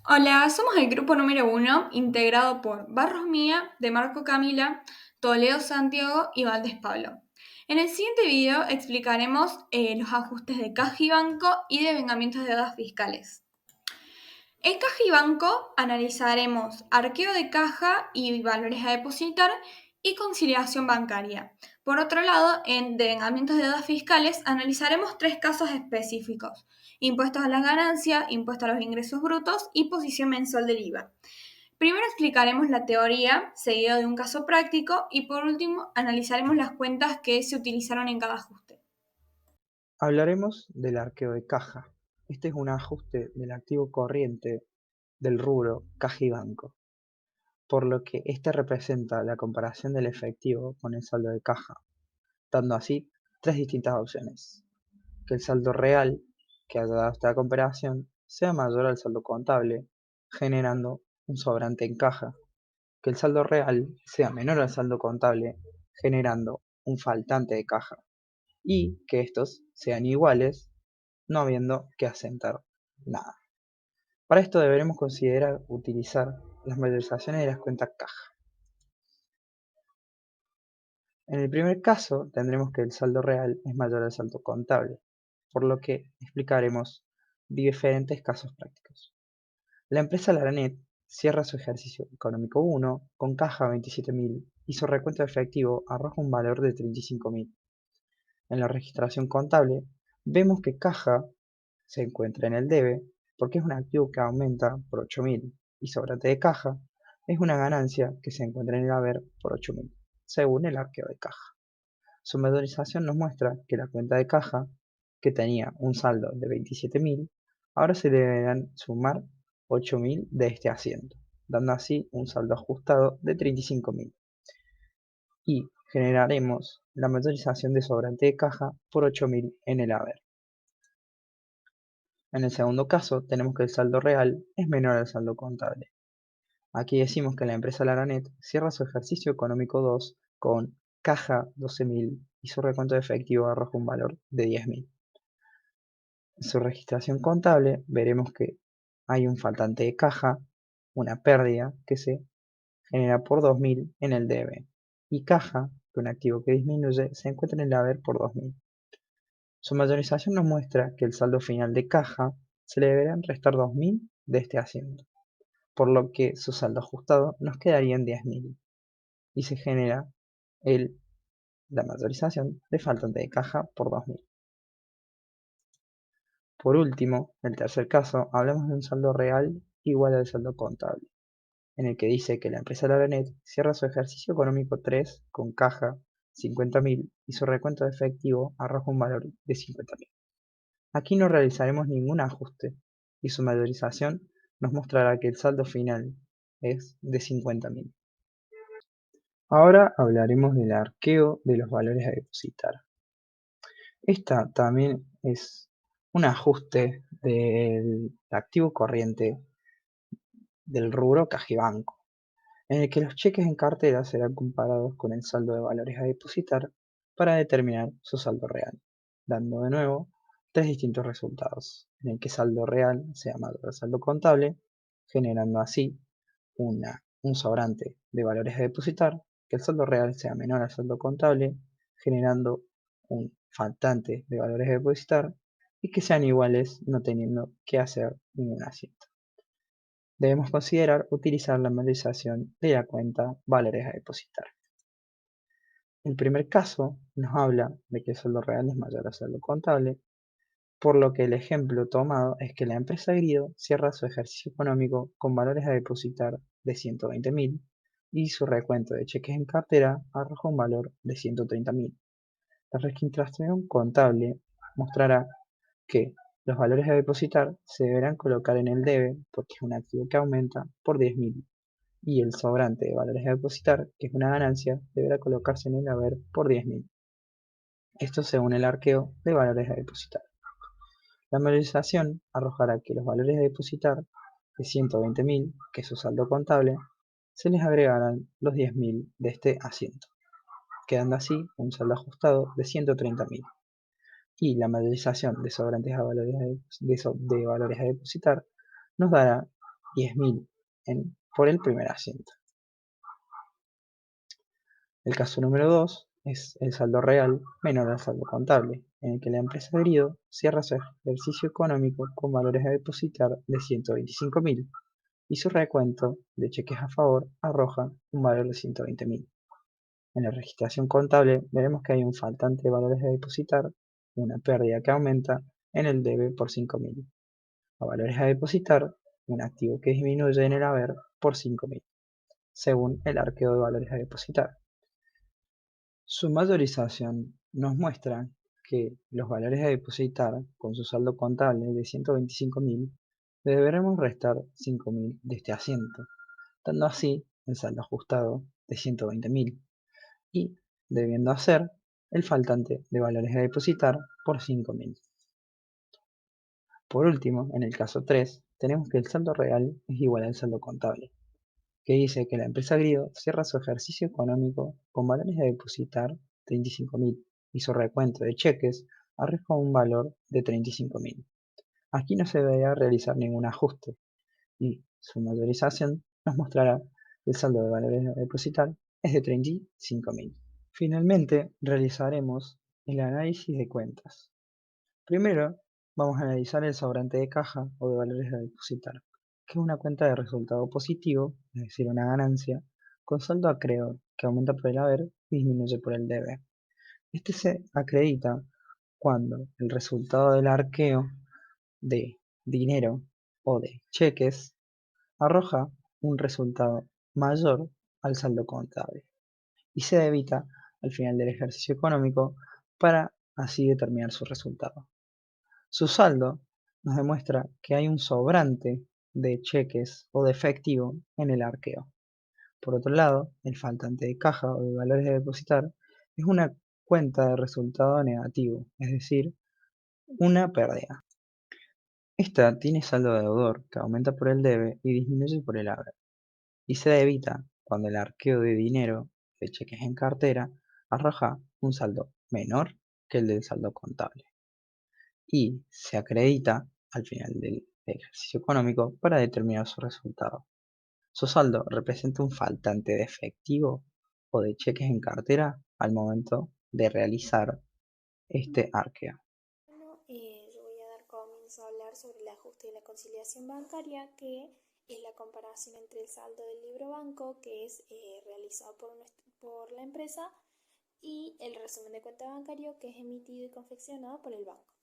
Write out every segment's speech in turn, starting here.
Hola, somos el grupo número 1, integrado por Barros Mía, De Marco Camila, Toledo Santiago y Valdés Pablo. En el siguiente video explicaremos los ajustes de caja y banco y de vengamientos de deudas fiscales. En caja y banco analizaremos arqueo de caja y valores a depositar y conciliación bancaria. Por otro lado, en devengamientos de deudas fiscales analizaremos tres casos específicos: impuestos a la ganancia, impuesto a los ingresos brutos y posición mensual del IVA. Primero explicaremos la teoría, seguido de un caso práctico, y por último analizaremos las cuentas que se utilizaron en cada ajuste. Hablaremos del arqueo de caja. Este es un ajuste del activo corriente del rubro caja y banco, por lo que este representa la comparación del efectivo con el saldo de caja, dando así tres distintas opciones: que el saldo real que haya dado esta comparación sea mayor al saldo contable, generando un sobrante en caja; que el saldo real sea menor al saldo contable, generando un faltante de caja; y que estos sean iguales, no habiendo que asentar nada. Para esto deberemos considerar utilizar las mayorizaciones de las cuentas caja. En el primer caso tendremos que el saldo real es mayor al saldo contable, por lo que explicaremos diferentes casos prácticos. La empresa Laranet cierra su ejercicio económico 1 con caja 27.000 y su recuento efectivo arroja un valor de 35.000. En la registración contable vemos que caja se encuentra en el debe porque es un activo que aumenta por 8.000 y sobrante de caja es una ganancia que se encuentra en el haber por 8.000, según el arqueo de caja. Su valorización nos muestra que la cuenta de caja, que tenía un saldo de 27.000, ahora se le deberán sumar 8.000 de este asiento, dando así un saldo ajustado de 35.000. Y generaremos la mayorización de sobrante de caja por 8.000 en el haber. En el segundo caso, tenemos que el saldo real es menor al saldo contable. Aquí decimos que la empresa Laranet cierra su ejercicio económico 2 con caja 12.000 y su recuento de efectivo arroja un valor de 10.000. En su registración contable veremos que hay un faltante de caja, una pérdida que se genera por 2.000 en el debe, y caja, que un activo que disminuye, se encuentra en el haber por 2.000. Su mayorización nos muestra que el saldo final de caja se le deberán restar 2.000 de este asiento, por lo que su saldo ajustado nos quedaría en 10.000 y se genera el, la mayorización de faltante de caja por 2.000. Por último, en el tercer caso, hablamos de un saldo real igual al saldo contable, en el que dice que la empresa Laranet cierra su ejercicio económico 3 con caja 50.000 y su recuento de efectivo arroja un valor de 50.000. Aquí no realizaremos ningún ajuste y su mayorización nos mostrará que el saldo final es de 50.000. Ahora hablaremos del arqueo de los valores a depositar. Esta también es un ajuste del activo corriente del rubro caja y banco, en el que los cheques en cartera serán comparados con el saldo de valores a depositar para determinar su saldo real, dando de nuevo tres distintos resultados, en el que saldo real sea mayor al saldo contable, generando así un sobrante de valores a depositar; que el saldo real sea menor al saldo contable, generando un faltante de valores a depositar; y que sean iguales no teniendo que hacer ningún asiento. Debemos considerar utilizar la memorización de la cuenta valores a depositar. El primer caso nos habla de que el saldo real es mayor al saldo contable, por lo que el ejemplo tomado es que la empresa Grido cierra su ejercicio económico con valores a depositar de 120.000 y su recuento de cheques en cartera arroja un valor de 130.000. La registración contable mostrará que los valores a depositar se deberán colocar en el debe porque es un activo que aumenta por 10.000 y el sobrante de valores a depositar, que es una ganancia, deberá colocarse en el haber por 10.000. Esto según el arqueo de valores a depositar. La valorización arrojará que los valores a depositar de 120.000, que es su saldo contable, se les agregarán los 10.000 de este asiento, quedando así un saldo ajustado de 130.000. Y la valorización de sobrantes a valores de valores a depositar nos dará 10.000 por el primer asiento. El caso número 2 es el saldo real menor al saldo contable, en el que la empresa Grido cierra su ejercicio económico con valores a depositar de 125.000 y su recuento de cheques a favor arroja un valor de 120.000. En la registración contable veremos que hay un faltante de valores a depositar, una pérdida que aumenta en el debe por 5.000, a valores a depositar, un activo que disminuye en el haber por 5.000, según el arqueo de valores a depositar. Su mayorización nos muestra que los valores a depositar con su saldo contable de 125.000 deberemos restar 5.000 de este asiento, dando así el saldo ajustado de 120.000 y debiendo hacer el faltante de valores a depositar por 5.000. Por último, en el caso 3, tenemos que el saldo real es igual al saldo contable, que dice que la empresa Grido cierra su ejercicio económico con valores a depositar 35.000 y su recuento de cheques arroja un valor de 35.000. Aquí no se deberá realizar ningún ajuste y su mayorización nos mostrará que el saldo de valores a depositar es de 35.000. Finalmente, realizaremos el análisis de cuentas. Primero, vamos a analizar el sobrante de caja o de valores a depositar, que es una cuenta de resultado positivo, es decir, una ganancia, con saldo acreedor, que aumenta por el haber y disminuye por el debe. Este se acredita cuando el resultado del arqueo de dinero o de cheques arroja un resultado mayor al saldo contable y se debita al final del ejercicio económico para así determinar su resultado. Su saldo nos demuestra que hay un sobrante de cheques o de efectivo en el arqueo. Por otro lado, el faltante de caja o de valores a depositar es una cuenta de resultado negativo, es decir, una pérdida. Esta tiene saldo deudor que aumenta por el debe y disminuye por el haber, y se debita cuando el arqueo de dinero de cheques en cartera arroja un saldo menor que el del saldo contable y se acredita al final del ejercicio económico para determinar su resultado. Su saldo representa un faltante de efectivo o de cheques en cartera al momento de realizar este arqueo. Bueno, yo voy a dar comienzo a hablar sobre el ajuste de la conciliación bancaria, que es la comparación entre el saldo del libro banco, que es realizado por la empresa, y el resumen de cuenta bancario, que es emitido y confeccionado por el banco.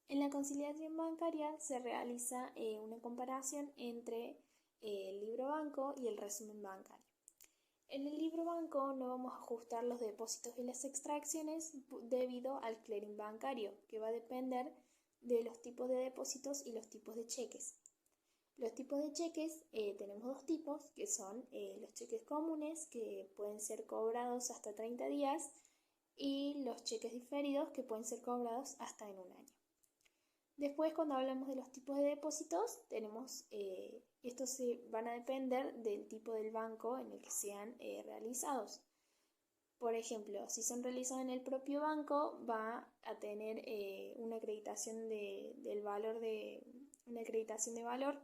En la conciliación bancaria se realiza una comparación entre el libro banco y el resumen bancario. En el libro banco no vamos a ajustar los depósitos y las extracciones debido al clearing bancario, que va a depender de los tipos de depósitos y los tipos de cheques. Los tipos de cheques tenemos dos tipos, que son los cheques comunes, que pueden ser cobrados hasta 30 días, y los cheques diferidos, que pueden ser cobrados hasta en un año. Después, cuando hablamos de los tipos de depósitos, tenemos estos se van a depender del tipo del banco en el que sean realizados. Por ejemplo, si son realizados en el propio banco, va a tener una acreditación del valor de valor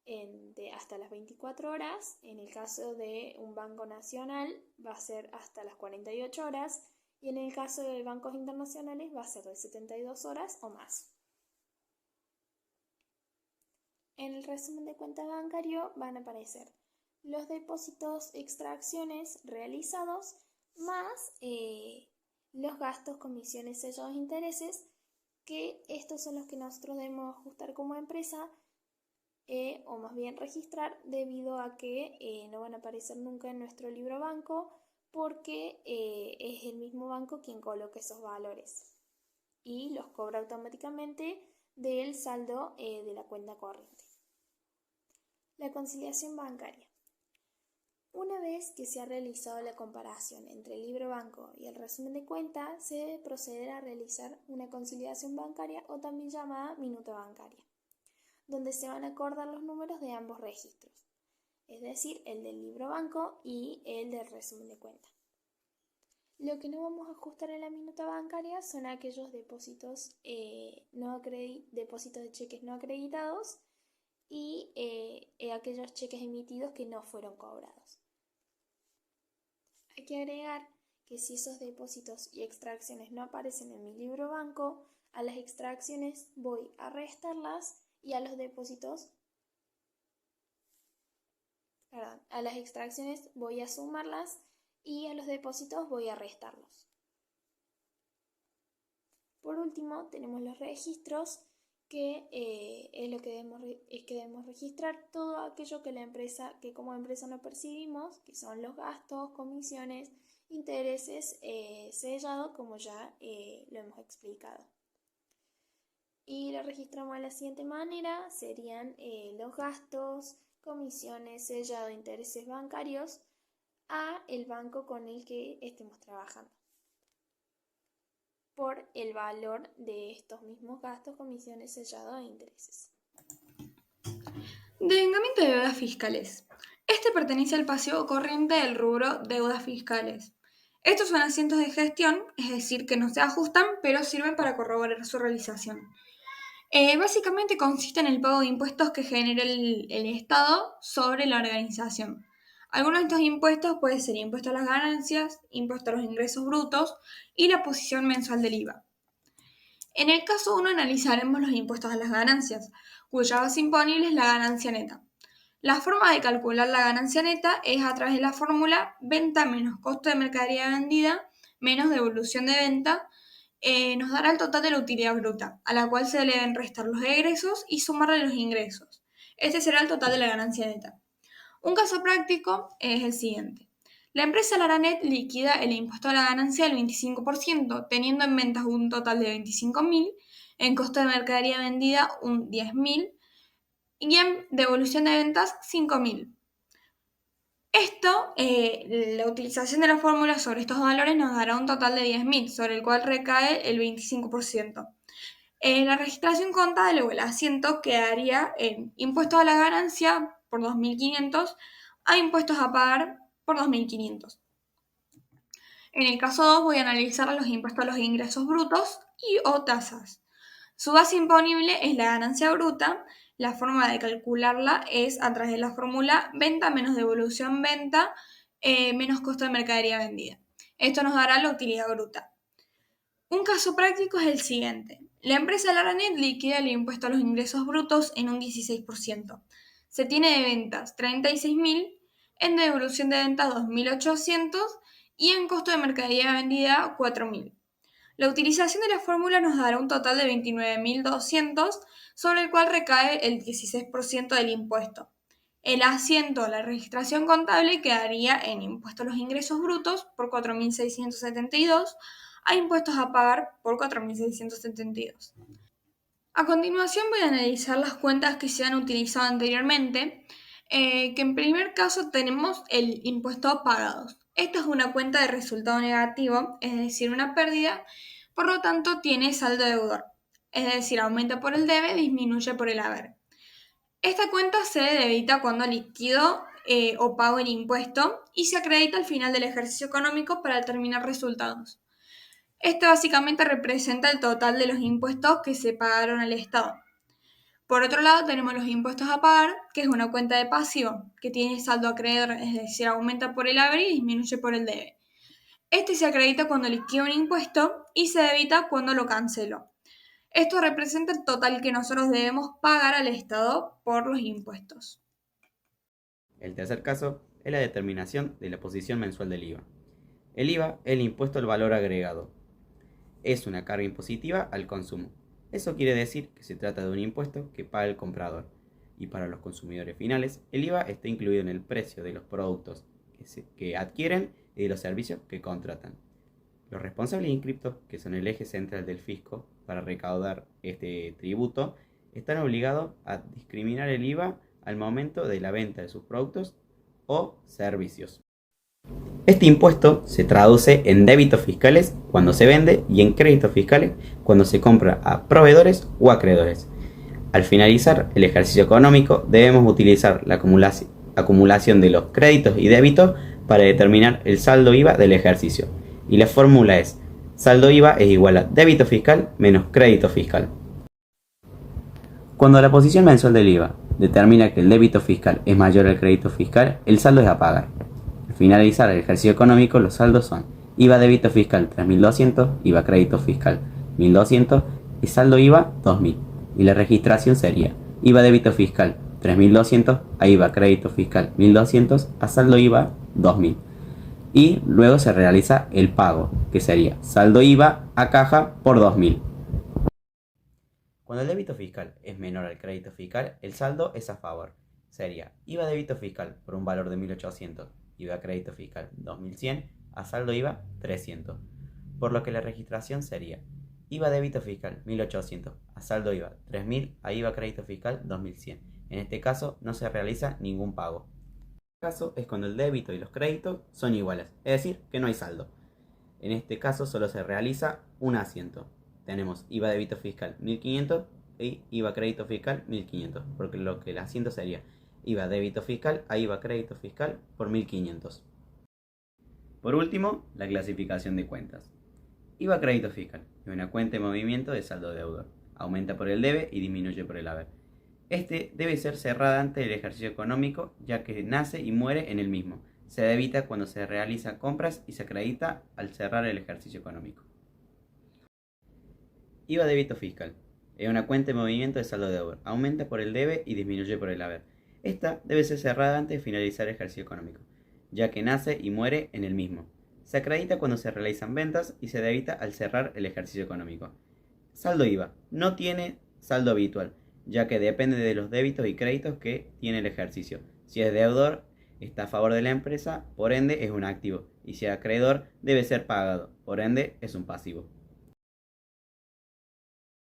de hasta las 24 horas. En el caso de un banco nacional, va a ser hasta las 48 horas. Y en el caso de bancos internacionales, va a ser de 72 horas o más. En el resumen de cuenta bancario van a aparecer los depósitos, extracciones realizados, más los gastos, comisiones, sellos, intereses, que estos son los que nosotros debemos ajustar como empresa, o más bien registrar, debido a que no van a aparecer nunca en nuestro libro banco, porque es el mismo banco quien coloca esos valores y los cobra automáticamente del saldo de la cuenta corriente. La conciliación bancaria. Una vez que se ha realizado la comparación entre el libro banco y el resumen de cuenta, se debe proceder a realizar una conciliación bancaria, o también llamada minuta bancaria, donde se van a acordar los números de ambos registros, es decir, el del libro banco y el del resumen de cuenta. Lo que no vamos a ajustar en la minuta bancaria son aquellos depósitos de cheques no acreditados, y aquellos cheques emitidos que no fueron cobrados. Hay que agregar que si esos depósitos y extracciones no aparecen en mi libro banco, a las extracciones voy a restarlas y a los depósitos, a las extracciones voy a sumarlas y a los depósitos voy a restarlos. Por último, tenemos los registros, que es lo que debemos registrar todo aquello que como empresa no percibimos, que son los gastos, comisiones, intereses, sellado, como ya lo hemos explicado. Y lo registramos de la siguiente manera: serían los gastos, comisiones, sellado, intereses bancarios a el banco con el que estemos trabajando, por el valor de estos mismos gastos, comisiones, sellado e intereses. Devengamiento de deudas fiscales. Este pertenece al pasivo corriente del rubro deudas fiscales. Estos son asientos de gestión, es decir, que no se ajustan, pero sirven para corroborar su realización. Básicamente consiste en el pago de impuestos que genera el Estado sobre la organización. Algunos de estos impuestos pueden ser impuesto a las ganancias, impuesto a los ingresos brutos y la posición mensual del IVA. En el caso 1 analizaremos los impuestos a las ganancias, cuya base imponible es la ganancia neta. La forma de calcular la ganancia neta es a través de la fórmula venta menos costo de mercadería vendida menos devolución de venta, nos dará el total de la utilidad bruta, a la cual se le deben restar los egresos y sumarle los ingresos. Este será el total de la ganancia neta. Un caso práctico es el siguiente. La empresa Laranet liquida el impuesto a la ganancia del 25%, teniendo en ventas un total de 25.000, en costo de mercadería vendida un 10.000 y en devolución de ventas 5.000. Esto, la utilización de la fórmula sobre estos valores nos dará un total de 10.000, sobre el cual recae el 25%. La registración contable o el asiento quedaría en impuestos a la ganancia por 2.500 a impuestos a pagar por 2.500. En el caso 2 voy a analizar los impuestos a los ingresos brutos y o tasas. Su base imponible es la ganancia bruta. La forma de calcularla es a través de la fórmula venta menos devolución venta menos costo de mercadería vendida. Esto nos dará la utilidad bruta. Un caso práctico es el siguiente. La empresa Laranet liquida el impuesto a los ingresos brutos en un 16%. Se tiene de ventas 36.000, en devolución de ventas 2.800 y en costo de mercadería vendida 4.000. La utilización de la fórmula nos dará un total de 29.200, sobre el cual recae el 16% del impuesto. El asiento a la registración contable quedaría en impuesto a los ingresos brutos por 4.672 a impuestos a pagar por 4.672. A continuación voy a analizar las cuentas que se han utilizado anteriormente, que en primer caso tenemos el impuesto a pagados. Esta es una cuenta de resultado negativo, es decir, una pérdida, por lo tanto tiene saldo deudor, es decir, aumenta por el debe, disminuye por el haber. Esta cuenta se debita cuando liquido o pago el impuesto y se acredita al final del ejercicio económico para determinar resultados. Esto básicamente representa el total de los impuestos que se pagaron al Estado. Por otro lado, tenemos los impuestos a pagar, que es una cuenta de pasivo, que tiene saldo acreedor, es decir, aumenta por el haber y disminuye por el debe. Este se acredita cuando liquido un impuesto y se debita cuando lo cancelo. Esto representa el total que nosotros debemos pagar al Estado por los impuestos. El tercer caso es la determinación de la posición mensual del IVA. El IVA es el impuesto al valor agregado. Es una carga impositiva al consumo. Eso quiere decir que se trata de un impuesto que paga el comprador. Y para los consumidores finales, el IVA está incluido en el precio de los productos que adquieren y de los servicios que contratan. Los responsables inscriptos, que son el eje central del fisco para recaudar este tributo, están obligados a discriminar el IVA al momento de la venta de sus productos o servicios. Este impuesto se traduce en débitos fiscales cuando se vende y en créditos fiscales cuando se compra a proveedores o acreedores. Al finalizar el ejercicio económico debemos utilizar la acumulación de los créditos y débitos para determinar el saldo IVA del ejercicio. Y la fórmula es: saldo IVA es igual a débito fiscal menos crédito fiscal. Cuando la posición mensual del IVA determina que el débito fiscal es mayor al crédito fiscal, el saldo es a pagar. Al finalizar el ejercicio económico, los saldos son IVA débito fiscal 3.200, IVA crédito fiscal 1.200 y saldo IVA 2.000. Y la registración sería IVA débito fiscal 3.200 a IVA crédito fiscal 1.200 a saldo IVA 2.000. Y luego se realiza el pago, que sería saldo IVA a caja por 2.000. Cuando el débito fiscal es menor al crédito fiscal, el saldo es a favor. Sería IVA débito fiscal por un valor de 1.800, IVA crédito fiscal 2.100 a saldo IVA 300. Por lo que la registración sería IVA débito fiscal 1.800 a saldo IVA 3.000 a IVA crédito fiscal 2.100. En este caso no se realiza ningún pago. El caso es cuando el débito y los créditos son iguales, es decir, que no hay saldo. En este caso solo se realiza un asiento. Tenemos IVA débito fiscal 1.500 y IVA crédito fiscal 1.500, porque lo que el asiento sería IVA débito fiscal a IVA crédito fiscal por 1.500. Por último, la clasificación de cuentas. IVA crédito fiscal es una cuenta de movimiento de saldo deudor. Aumenta por el debe y disminuye por el haber. Este debe ser cerrada antes del ejercicio económico, ya que nace y muere en el mismo. Se debita cuando se realizan compras y se acredita al cerrar el ejercicio económico. IVA débito fiscal es una cuenta de movimiento de saldo deudor. Aumenta por el debe y disminuye por el haber. Esta debe ser cerrada antes de finalizar el ejercicio económico, ya que nace y muere en el mismo. Se acredita cuando se realizan ventas y se debita al cerrar el ejercicio económico. Saldo IVA no tiene saldo habitual, ya que depende de los débitos y créditos que tiene el ejercicio. Si es deudor, está a favor de la empresa, por ende es un activo, y si es acreedor, debe ser pagado, por ende es un pasivo.